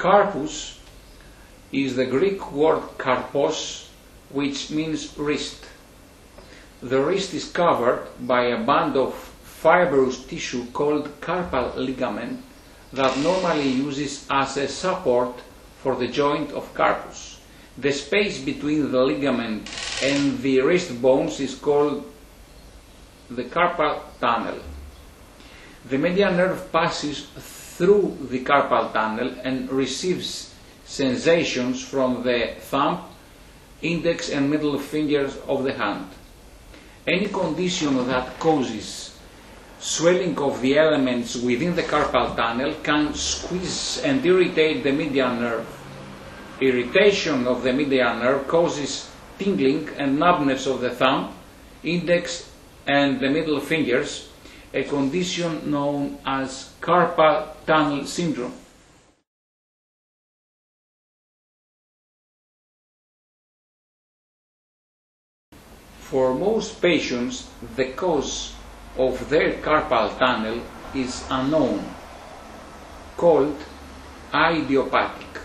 Carpus is the Greek word karpos, which means wrist. The wrist is covered by a band of fibrous tissue called carpal ligament that normally uses as a support for the joint of carpus. The space between the ligament and the wrist bones is called the carpal tunnel. The median nerve passes through the carpal tunnel and receives sensations from the thumb, index and middle fingers of the hand. Any condition that causes swelling of the elements within the carpal tunnel can squeeze and irritate the median nerve. Irritation of the median nerve causes tingling and numbness of the thumb, index and the middle fingers, a condition known as carpal tunnel syndrome. For most patients, the cause of their carpal tunnel is unknown, called idiopathic.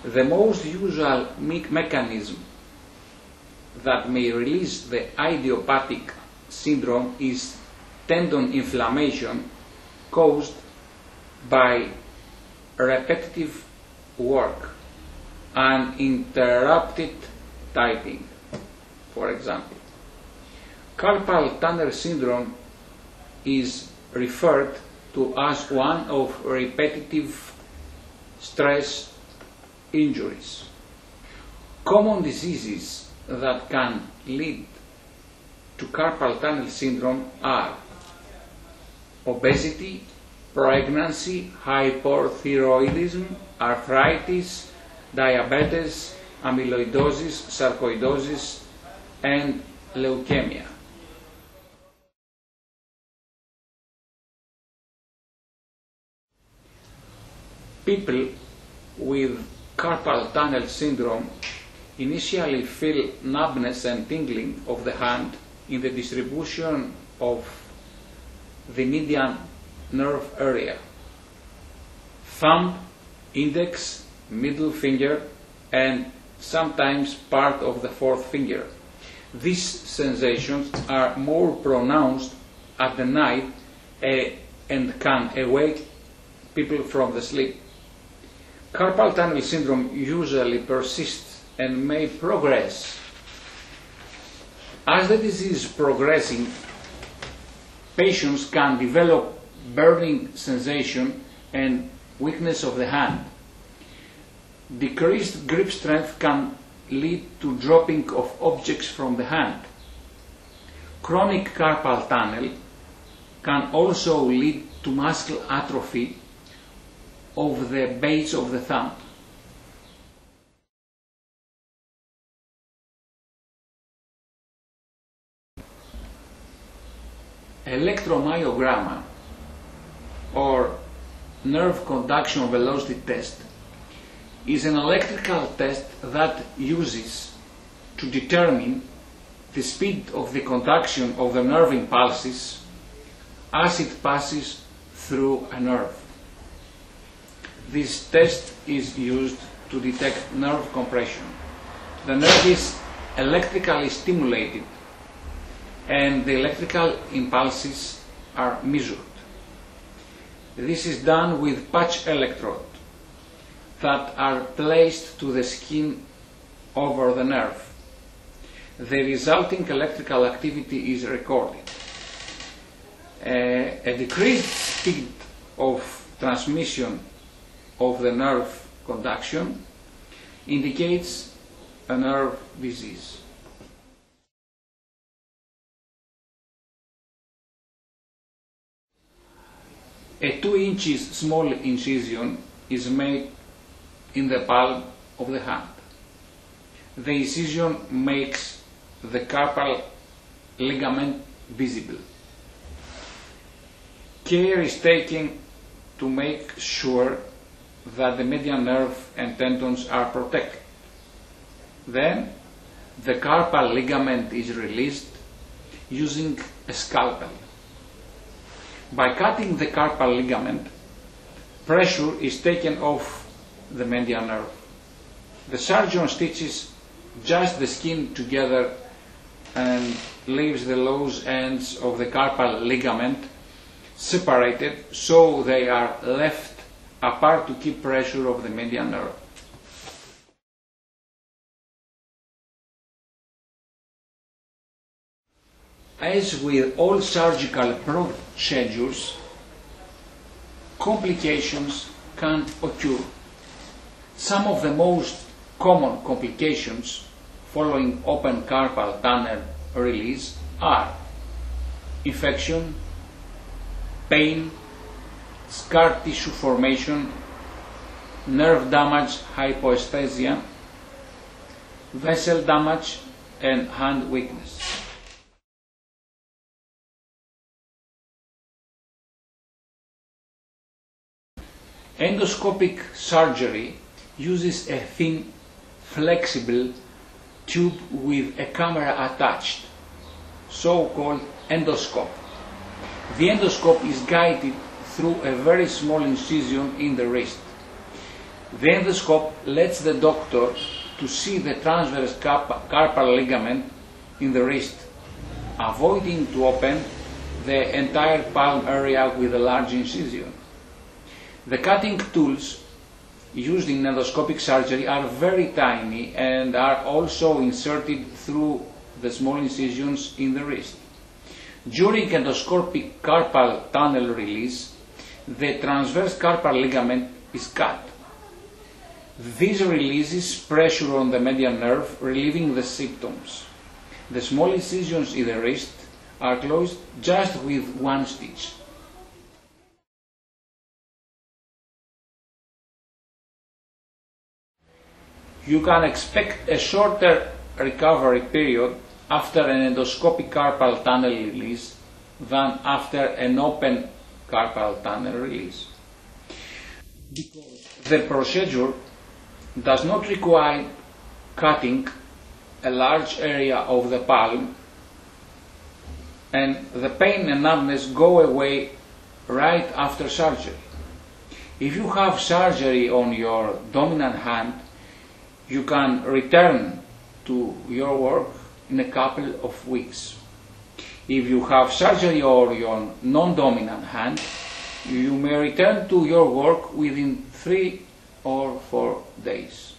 The most usual mechanism that may release the idiopathic syndrome is tendon inflammation caused by repetitive work and interrupted typing, for example. Carpal tunnel syndrome is referred to as one of repetitive stress injuries. Common diseases that can lead to carpal tunnel syndrome are obesity, pregnancy, hypothyroidism, arthritis, diabetes, amyloidosis, sarcoidosis, and leukemia. People with carpal tunnel syndrome initially feel numbness and tingling of the hand in the distribution of the median nerve area, thumb, index, middle finger, and sometimes part of the fourth finger. These sensations are more pronounced at the night and can awake people from the sleep. Carpal tunnel syndrome usually persists and may progress. As the disease is progressing, patients can develop burning sensation and weakness of the hand. Decreased grip strength can lead to dropping of objects from the hand. Chronic carpal tunnel can also lead to muscle atrophy of the base of the thumb. Electromyography or nerve conduction velocity test is an electrical test that uses to determine the speed of the conduction of the nerve impulses as it passes through a nerve. This test is used to detect nerve compression. The nerve is electrically stimulated and the electrical impulses are measured. This is done with patch electrodes that are placed to the skin over the nerve. The resulting electrical activity is recorded. A decreased speed of transmission of the nerve conduction indicates a nerve disease. A 2 inches small incision is made in the palm of the hand. The incision makes the carpal ligament visible. Care is taken to make sure that the median nerve and tendons are protected. Then the carpal ligament is released using a scalpel. By cutting the carpal ligament, pressure is taken off the median nerve. The surgeon stitches just the skin together and leaves the loose ends of the carpal ligament separated so they are left apart to keep pressure of the median nerve. As with all surgical procedures, complications can occur. Some of the most common complications following open carpal tunnel release are infection, pain, scar tissue formation, nerve damage, hypoesthesia, vessel damage, and hand weakness. Endoscopic surgery uses a thin, flexible tube with a camera attached, so-called endoscope. The endoscope is guided through a very small incision in the wrist. The endoscope lets the doctor to see the transverse carpal ligament in the wrist, avoiding to open the entire palm area with a large incision. The cutting tools used in endoscopic surgery are very tiny and are also inserted through the small incisions in the wrist. During endoscopic carpal tunnel release, the transverse carpal ligament is cut. This releases pressure on the median nerve, relieving the symptoms. The small incisions in the wrist are closed just with one stitch. You can expect a shorter recovery period after an endoscopic carpal tunnel release than after an open carpal tunnel release, because the procedure does not require cutting a large area of the palm, and the pain and numbness go away right after surgery. If you have surgery on your dominant hand, you can return to your work in a couple of weeks. If you have surgery on your non-dominant hand, you may return to your work within 3 or 4 days.